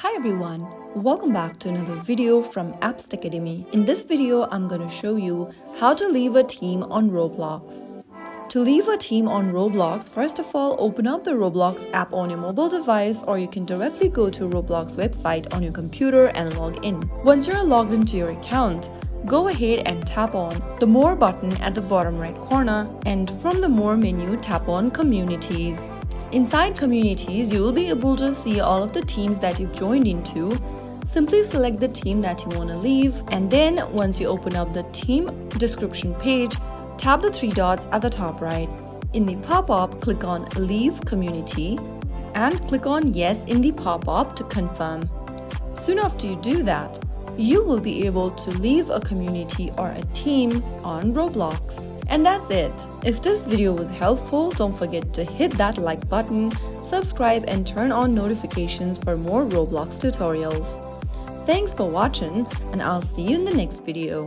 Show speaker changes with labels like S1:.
S1: Hi everyone, welcome back to another video from Apps Academy. In this video, I'm going to show you how to leave a team on Roblox. To leave a team on Roblox, first of all, open up the Roblox app on your mobile device, or you can directly go to Roblox website on your computer and log in. Once you're logged into your account, go ahead and tap on the More button at the bottom right corner, and from the More menu, tap on Communities. Inside Communities, you will be able to see all of the teams that you've joined into. Simply select the team that you want to leave, and then once you open up the team description page, tap the three dots at the top right. In the pop-up, click on Leave Community and click on Yes in the pop-up to confirm. Soon after you do that, you will be able to leave a community or a team on Roblox. And that's it. If this video was helpful, don't forget to hit that like button, subscribe and turn on notifications for more Roblox tutorials. Thanks for watching, and I'll see you in the next video.